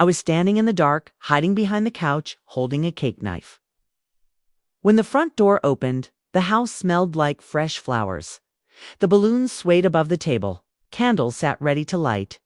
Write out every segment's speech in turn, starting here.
I was standing in the dark, hiding behind the couch, holding a cake knife. When the front door opened, the house smelled like fresh flowers. The balloons swayed above the table. Candles sat ready to light.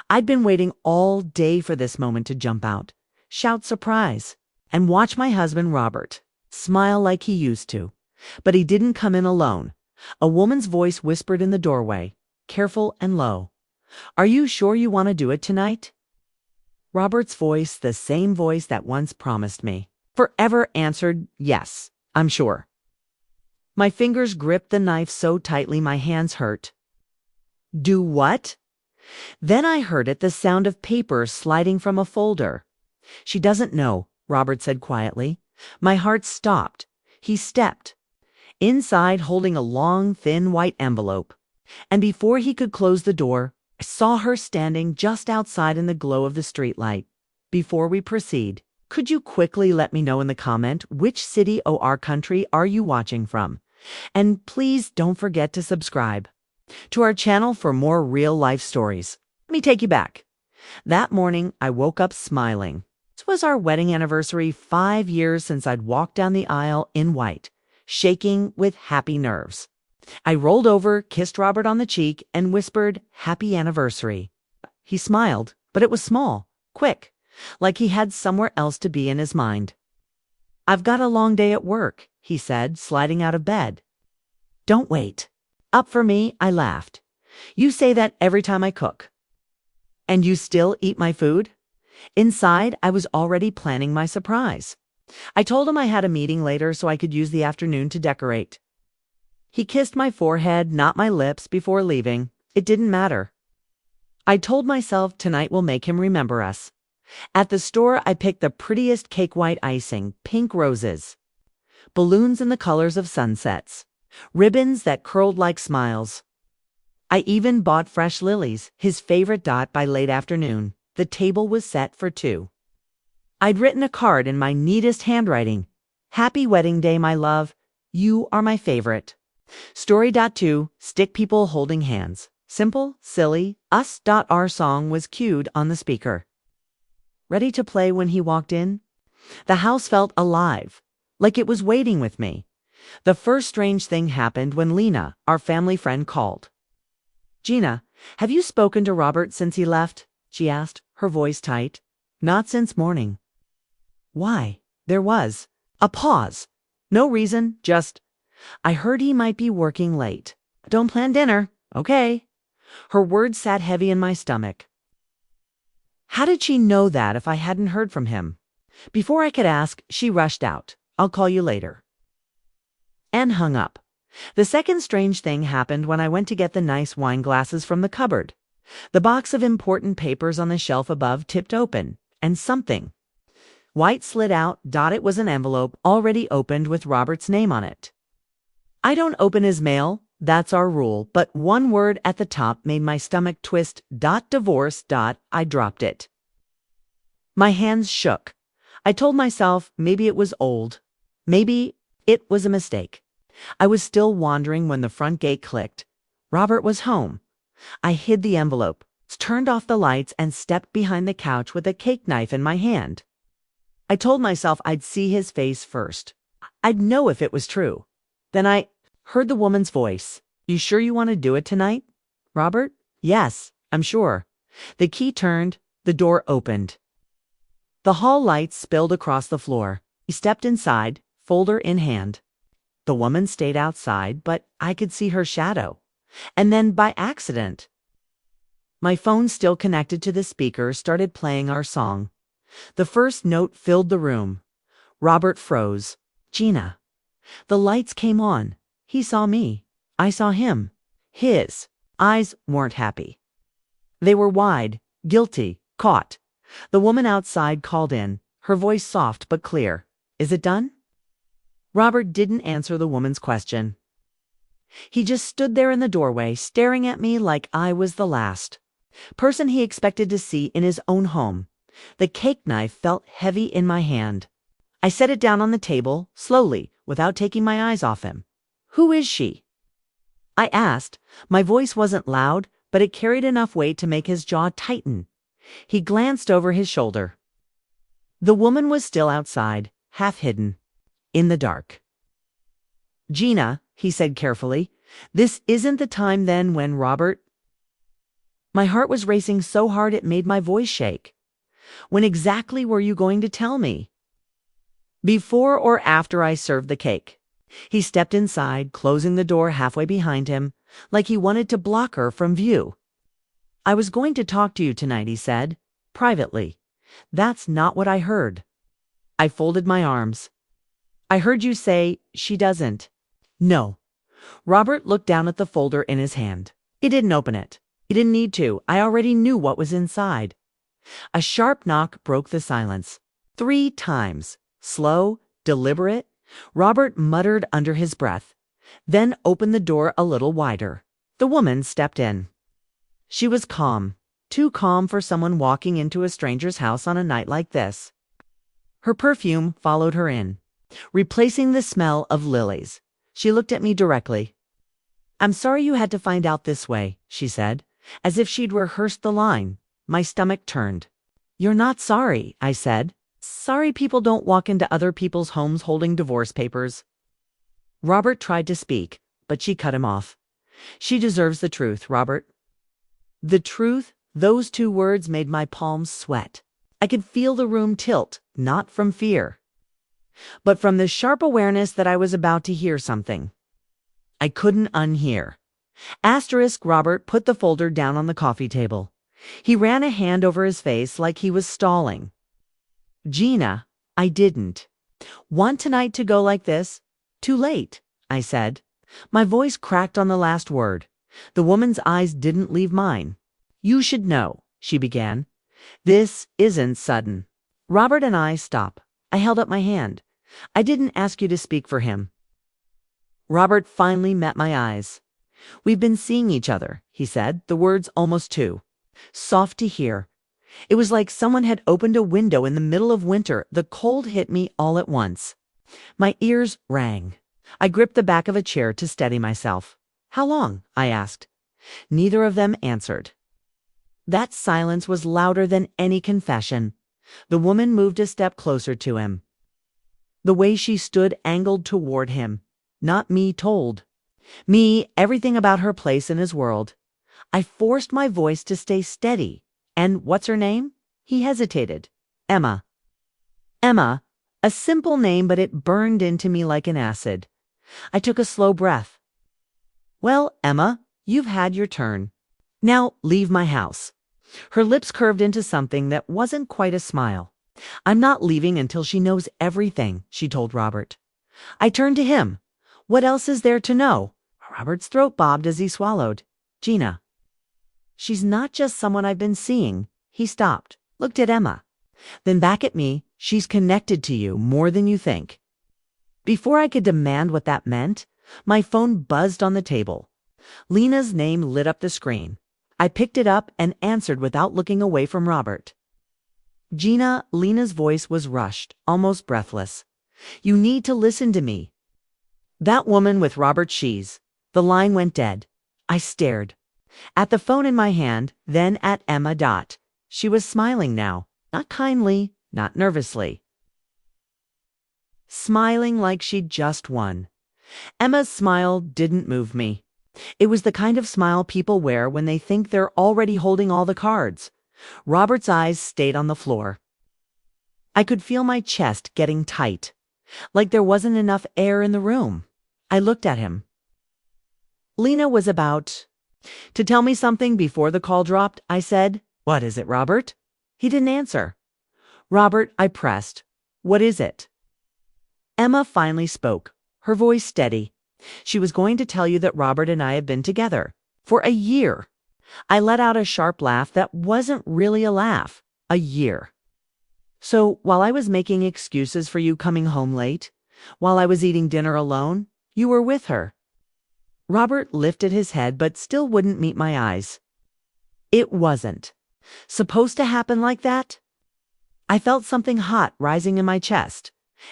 I'd been waiting all day for this moment to jump out, shout surprise, and watch my husband Robert smile like he used to. But he didn't come in alone. A woman's voice whispered in the doorway, careful and low. "Are you sure you want to do it tonight?" Robert's voice, the same voice that once promised me forever, answered, "Yes, I'm sure." My fingers gripped the knife so tightly my hands hurt. "Do what?" Then I heard it, the sound of paper sliding from a folder. "She doesn't know," Robert said quietly. My heart stopped. He stepped inside, holding a long, thin white envelope. And before he could close the door, I saw her standing just outside in the glow of the streetlight. "Before we proceed, could you quickly let me know in the comment which city or country are you watching from? And please don't forget to subscribe to our channel for more real-life stories." Let me take you back. That morning, I woke up smiling. This was our wedding anniversary, 5 years since I'd walked down the aisle in white, shaking with happy nerves. I rolled over, kissed Robert on the cheek, and whispered, "Happy anniversary." He smiled, but it was small, quick, like he had somewhere else to be in his mind. "I've got a long day at work," he said, sliding out of bed. "Don't wait up for me," I laughed. "You say that every time I cook." "And you still eat my food?" Inside, I was already planning my surprise. I told him I had a meeting later so I could use the afternoon to decorate. He kissed my forehead, not my lips, before leaving. It didn't matter. I told myself tonight will make him remember us. At the store, I picked the prettiest cake white icing, pink roses, balloons in the colors of sunsets, ribbons that curled like smiles. I even bought fresh lilies, his favorite dot. By late afternoon, the table was set for 2. I'd written a card in my neatest handwriting. "Happy wedding day, my love. You are my favorite." Story 2, stick people holding hands. Simple, silly, us. Our song was cued on the speaker. Ready to play when he walked in? The house felt alive, like it was waiting with me. The first strange thing happened when Lena, our family friend, called. "Gina, have you spoken to Robert since he left?" she asked, her voice tight. "Not since morning." "Why?" There was a pause. No reason, just, "I heard he might be working late. Don't plan dinner, okay?" Her words sat heavy in my stomach. How did she know that if I hadn't heard from him? Before I could ask, she rushed out. "I'll call you later," and hung up. The second strange thing happened when I went to get the nice wine glasses from the cupboard. The box of important papers on the shelf above tipped open, and something white slid out. It was an envelope already opened with Robert's name on it. I don't open his mail, that's our rule, but one word at the top made my stomach twist. "Divorce." I dropped it. My hands shook. I told myself maybe it was old. Maybe it was a mistake. I was still wondering when the front gate clicked. Robert was home. I hid the envelope, turned off the lights, and stepped behind the couch with a cake knife in my hand. I told myself I'd see his face first. I'd know if it was true. Then I heard the woman's voice. "You sure you want to do it tonight, Robert?" "Yes, I'm sure." The key turned. The door opened. The hall lights spilled across the floor. He stepped inside, folder in hand. The woman stayed outside, but I could see her shadow. And then, by accident, my phone, still connected to the speaker, started playing our song. The first note filled the room. Robert froze. "Gina." The lights came on. He saw me. I saw him. His eyes weren't happy. They were wide, guilty, caught. The woman outside called in, her voice soft but clear. "Is it done?" Robert didn't answer the woman's question. He just stood there in the doorway, staring at me like I was the last person he expected to see in his own home. The cake knife felt heavy in my hand. I set it down on the table, slowly, without taking my eyes off him. "Who is she?" I asked. My voice wasn't loud, but it carried enough weight to make his jaw tighten. He glanced over his shoulder. The woman was still outside, half hidden, in the dark. "Gina," he said carefully, "this isn't the time then when Robert—" My heart was racing so hard it made my voice shake. "When exactly were you going to tell me?" "Before or after I served the cake." He stepped inside, closing the door halfway behind him, like he wanted to block her from view. "I was going to talk to you tonight," he said, privately. "That's not what I heard." I folded my arms. "I heard you say she doesn't." "No." Robert looked down at the folder in his hand. He didn't open it. He didn't need to. I already knew what was inside. A sharp knock broke the silence. 3 times. Slow, deliberate. Robert muttered under his breath, then opened the door a little wider. The woman stepped in. She was calm, too calm for someone walking into a stranger's house on a night like this. Her perfume followed her in, replacing the smell of lilies. She looked at me directly. "I'm sorry you had to find out this way," she said, as if she'd rehearsed the line. My stomach turned. "You're not sorry," I said. "Sorry people don't walk into other people's homes holding divorce papers." Robert tried to speak, but she cut him off. "She deserves the truth, Robert." The truth, those 2 words made my palms sweat. I could feel the room tilt, not from fear, but from the sharp awareness that I was about to hear something I couldn't unhear. Robert put the folder down on the coffee table. He ran a hand over his face like he was stalling. "Gina, I didn't want tonight to go like this. Too late," I said. My voice cracked on the last word. The woman's eyes didn't leave mine. "You should know," she began. "This isn't sudden." Robert and I stopped. I held up my hand. "I didn't ask you to speak for him." Robert finally met my eyes. "We've been seeing each other," he said, the words almost too soft to hear. It was like someone had opened a window in the middle of winter. The cold hit me all at once. My ears rang. I gripped the back of a chair to steady myself. "How long?" I asked. Neither of them answered. That silence was louder than any confession. The woman moved a step closer to him. The way she stood angled toward him. Not me told. Me everything about her place in his world. I forced my voice to stay steady. "And what's her name?" He hesitated. "Emma." Emma, a simple name, but it burned into me like an acid. I took a slow breath. "Well, Emma, you've had your turn. Now leave my house." Her lips curved into something that wasn't quite a smile. "I'm not leaving until she knows everything," she told Robert. I turned to him. "What else is there to know?" Robert's throat bobbed as he swallowed. "Gina. She's not just someone I've been seeing." He stopped, looked at Emma, then back at me. "She's connected to you more than you think." Before I could demand what that meant, my phone buzzed on the table. Lena's name lit up the screen. I picked it up and answered without looking away from Robert. "Gina," Lena's voice was rushed, almost breathless. "You need to listen to me." "That woman with Robert Shees." The line went dead. I stared. At the phone in my hand, then at Emma. She was smiling now, not kindly, not nervously. Smiling like she'd just won. Emma's smile didn't move me. It was the kind of smile people wear when they think they're already holding all the cards. Robert's eyes stayed on the floor. I could feel my chest getting tight, like there wasn't enough air in the room. I looked at him. Lena was about to tell me something before the call dropped. I said, "What is it, Robert?" He didn't answer. "Robert," I pressed, "what is it?" Emma finally spoke, her voice steady. "She was going to tell you that Robert and I have been together for a year." I let out a sharp laugh that wasn't really a laugh. A year. "So while I was making excuses for you coming home late, while I was eating dinner alone, you were with her." Robert lifted his head but still wouldn't meet my eyes. "It wasn't supposed to happen like that." I felt something hot rising in my chest.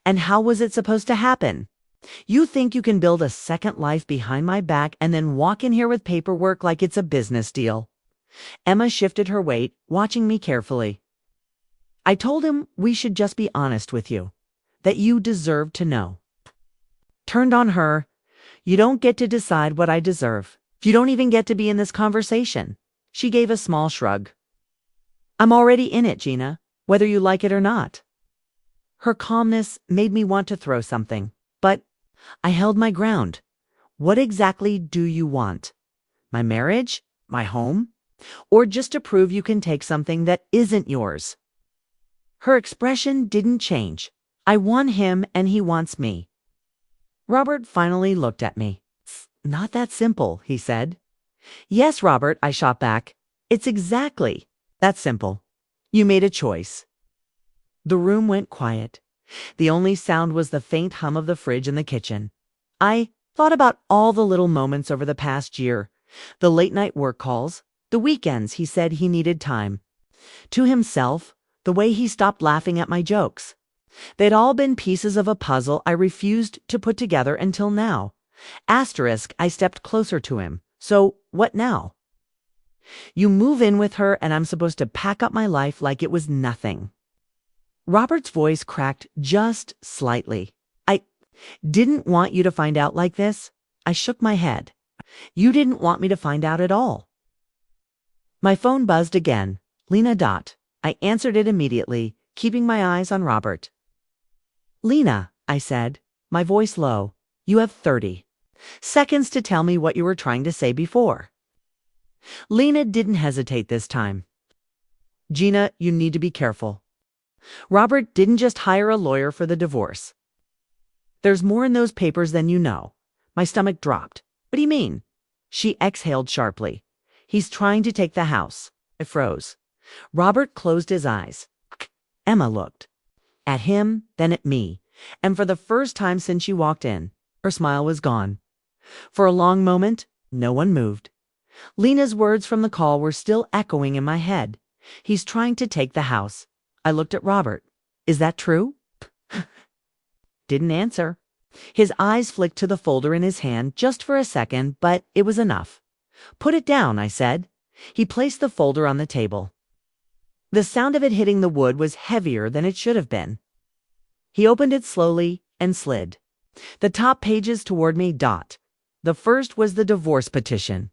And how was it supposed to happen? "You think you can build a second life behind my back and then walk in here with paperwork like it's a business deal?" Emma shifted her weight, watching me carefully. I told him we should just be honest with you, that you deserve to know. Turned on her. You don't get to decide what I deserve. You don't even get to be in this conversation. She gave a small shrug. I'm already in it, Gina, whether you like it or not. Her calmness made me want to throw something, but I held my ground. What exactly do you want? My marriage? My home? Or just to prove you can take something that isn't yours? Her expression didn't change. I want him and he wants me. Robert finally looked at me. It's not that simple, he said. Yes, Robert, I shot back. It's exactly that simple. You made a choice. The room went quiet. The only sound was the faint hum of the fridge in the kitchen. I thought about all the little moments over the past year, the late-night work calls, the weekends he said he needed time. To himself, the way he stopped laughing at my jokes. They'd all been pieces of a puzzle I refused to put together until now. Asterisk, I stepped closer to him. So, what now? You move in with her and I'm supposed to pack up my life like it was nothing. Robert's voice cracked just slightly. I didn't want you to find out like this. I shook my head. You didn't want me to find out at all. My phone buzzed again. Lena Dot. I answered it immediately, keeping my eyes on Robert. Lena, I said, my voice low, you have 30 seconds to tell me what you were trying to say before. Lena didn't hesitate this time. Gina, you need to be careful. Robert didn't just hire a lawyer for the divorce. There's more in those papers than you know. My stomach dropped. What do you mean? She exhaled sharply. He's trying to take the house. I froze. Robert closed his eyes. Emma looked. At him, then at me. And for the first time since she walked in, her smile was gone. For a long moment, no one moved. Lena's words from the call were still echoing in my head. He's trying to take the house. I looked at Robert. Is that true? Didn't answer. His eyes flicked to the folder in his hand just for a second, but it was enough. Put it down, I said. He placed the folder on the table. The sound of it hitting the wood was heavier than it should have been. He opened it slowly and slid. The top pages toward me. The first was the divorce petition.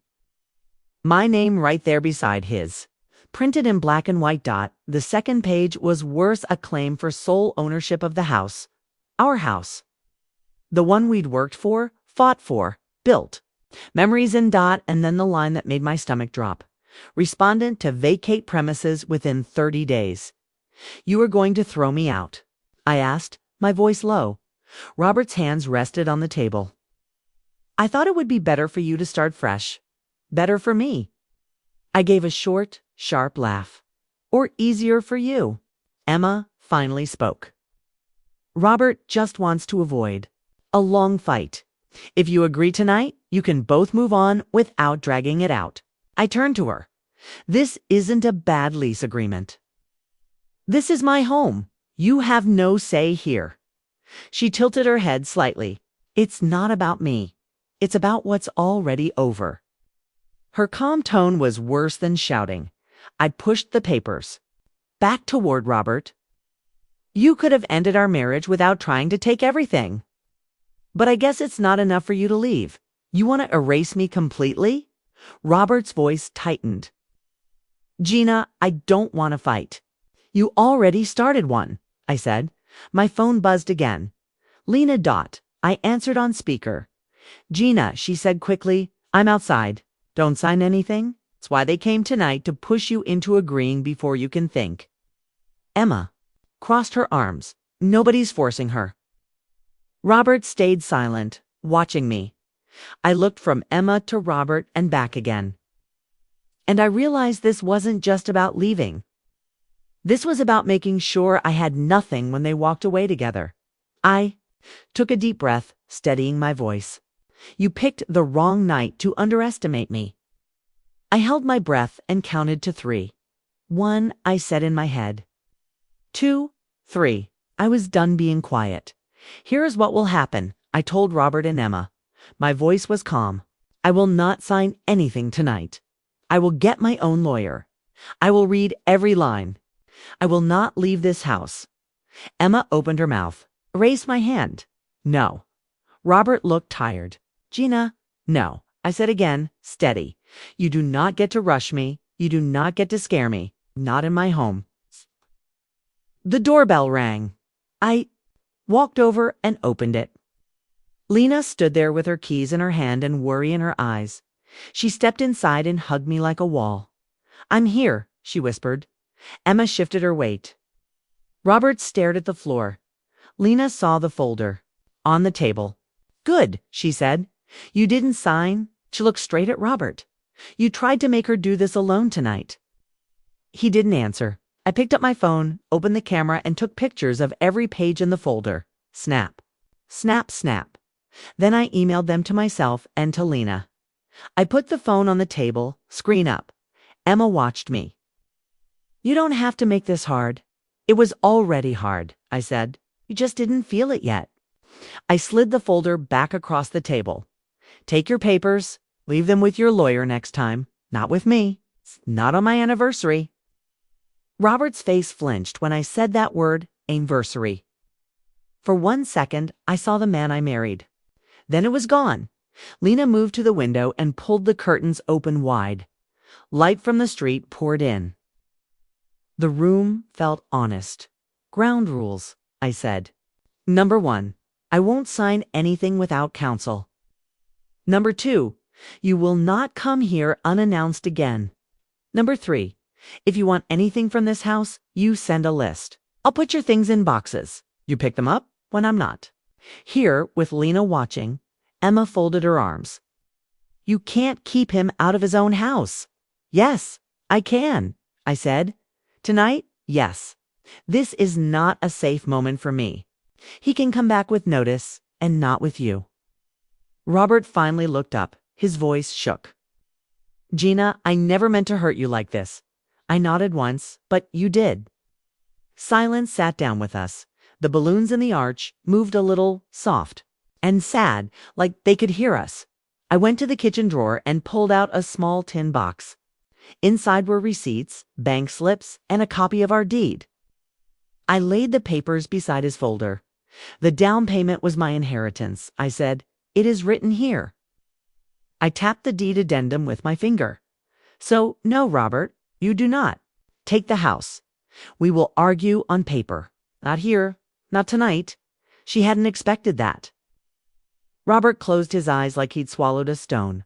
My name right there beside his. Printed in black and white. The second page was worth a claim for sole ownership of the house. Our house. The one we'd worked for, fought for, built. Memories in. And then the line that made my stomach drop. Respondent to vacate premises within 30 days. You are going to throw me out? I asked, my voice low. Robert's hands rested on the table. I thought it would be better for you to start fresh. Better for me. I gave a short, sharp laugh. Or easier for you. Emma finally spoke. Robert just wants to avoid a long fight. If you agree tonight, you can both move on without dragging it out. I turned to her. This isn't a bad lease agreement. This is my home. You have no say here. She tilted her head slightly. It's not about me. It's about what's already over. Her calm tone was worse than shouting. I pushed the papers back toward Robert. You could have ended our marriage without trying to take everything. But I guess it's not enough for you to leave. You want to erase me completely? Robert's voice tightened. Gina, I don't want to fight. You already started one, I said. My phone buzzed again. Lena Dot. I answered on speaker. Gina, she said quickly, I'm outside. Don't sign anything. It's why they came tonight, to push you into agreeing before you can think. Emma crossed her arms. Nobody's forcing her. Robert stayed silent, watching me. I looked from Emma to Robert and back again. And I realized this wasn't just about leaving. This was about making sure I had nothing when they walked away together. I took a deep breath, steadying my voice. You picked the wrong night to underestimate me. I held my breath and counted to 3. 1, I said in my head. 2, 3. I was done being quiet. Here is what will happen, I told Robert and Emma. My voice was calm. I will not sign anything tonight. I will get my own lawyer. I will read every line. I will not leave this house. Emma opened her mouth. Raised my hand. No. Robert looked tired. Gina, no. I said again, steady. You do not get to rush me. You do not get to scare me. Not in my home. The doorbell rang. I walked over and opened it. Lena stood there with her keys in her hand and worry in her eyes. She stepped inside and hugged me like a wall. I'm here, she whispered. Emma shifted her weight. Robert stared at the floor. Lena saw the folder. On the table. Good, she said. You didn't sign. She looked straight at Robert. You tried to make her do this alone tonight. He didn't answer. I picked up my phone, opened the camera, and took pictures of every page in the folder. Snap. Snap, snap. Then I emailed them to myself and to Lena. I put the phone on the table, screen up. Emma watched me. You don't have to make this hard. It was already hard, I said. You just didn't feel it yet. I slid the folder back across the table. Take your papers. Leave them with your lawyer next time. Not with me. Not on my anniversary. Robert's face flinched when I said that word, anniversary. For 1 second, I saw the man I married. Then it was gone. Lena moved to the window and pulled the curtains open wide. Light from the street poured in. The room felt honest. Ground rules, I said. Number 1, I won't sign anything without counsel. Number 2, you will not come here unannounced again. Number 3, if you want anything from this house, you send a list. I'll put your things in boxes. You pick them up when I'm not. Here, with Lena watching, Emma folded her arms. You can't keep him out of his own house. Yes, I can, I said. Tonight, yes. This is not a safe moment for me. He can come back with notice, and not with you. Robert finally looked up. His voice shook. Gina, I never meant to hurt you like this. I nodded once, but you did. Silence sat down with us. The balloons in the arch moved a little soft and sad, like they could hear us. I went to the kitchen drawer and pulled out a small tin box. Inside were receipts, bank slips, and a copy of our deed. I laid the papers beside his folder. The down payment was my inheritance, I said. It is written here. I tapped the deed addendum with my finger. So, no, Robert, you do not. Take the house. We will argue on paper. Not here. Not tonight. She hadn't expected that. Robert closed his eyes like he'd swallowed a stone.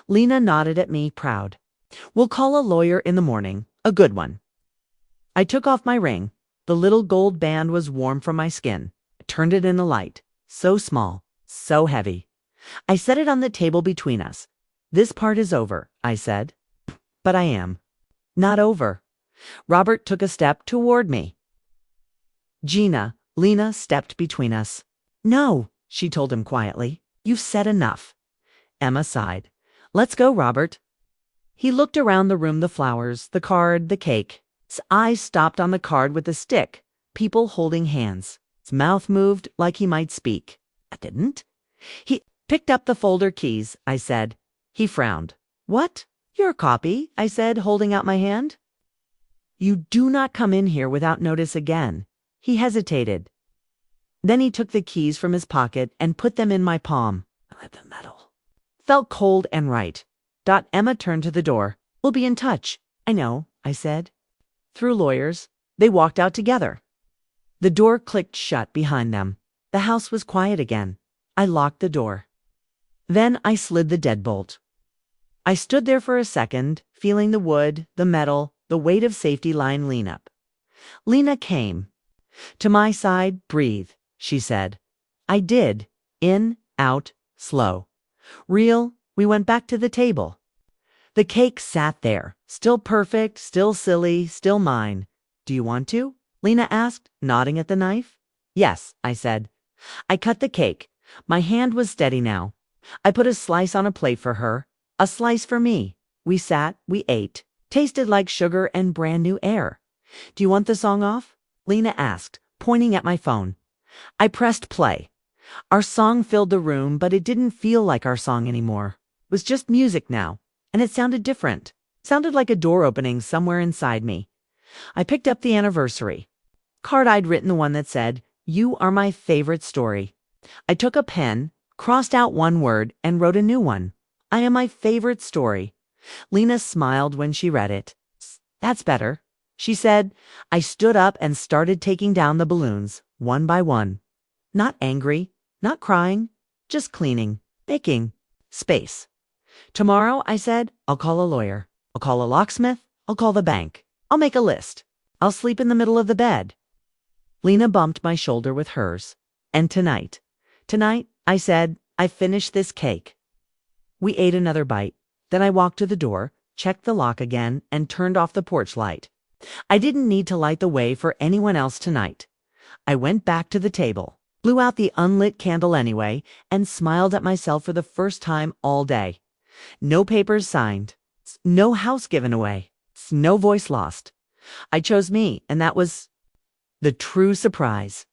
Lena nodded at me, proud. We'll call a lawyer in the morning. A good one. I took off my ring. The little gold band was warm from my skin. I turned it in the light. So small. So heavy. I set it on the table between us. This part is over, I said. But I am. Not over. Robert took a step toward me. Gina, Lena stepped between us. No, she told him quietly. You've said enough. Emma sighed. Let's go, Robert. He looked around the room, the flowers, the card, the cake. His eyes stopped on the card with the stick, people holding hands. His mouth moved like he might speak. I didn't. He picked up the folder keys, I said. He frowned. What? Your copy, I said, holding out my hand. You do not come in here without notice again. He hesitated. Then he took the keys from his pocket and put them in my palm. I let them metal. Felt cold and right. Emma turned to the door. We'll be in touch. I know, I said. Through lawyers. They walked out together. The door clicked shut behind them. The house was quiet again. I locked the door. Then I slid the deadbolt. I stood there for a second, feeling the wood, the metal, the weight of safety line lean up. Lena came. To my side, breathe, she said. I did. In, out, slow. Real, we went back to the table. The cake sat there, still perfect, still silly, still mine. Do you want to? Lena asked, nodding at the knife. Yes, I said. I cut the cake. My hand was steady now. I put a slice on a plate for her, a slice for me. We sat, we ate. Tasted like sugar and brand new air. Do you want the song off? Lena asked, pointing at my phone. I pressed play. Our song filled the room, but it didn't feel like our song anymore. It was just music now, and it sounded different. Sounded like a door opening somewhere inside me. I picked up the anniversary card. I'd written the one that said, "You are my favorite story." I took a pen, crossed out one word, and wrote a new one. "I am my favorite story." Lena smiled when she read it. "That's better," she said. I stood up and started taking down the balloons, one by one. Not angry, not crying, just cleaning, making space. "Tomorrow," I said, "I'll call a lawyer. I'll call a locksmith. I'll call the bank. I'll make a list. I'll sleep in the middle of the bed." Lena bumped my shoulder with hers. "And tonight," I said, "I finished this cake." We ate another bite. Then I walked to the door, checked the lock again, and turned off the porch light. I didn't need to light the way for anyone else tonight. I went back to the table, blew out the unlit candle anyway, and smiled at myself for the first time all day. No papers signed. No house given away. No voice lost. I chose me, and that was the true surprise.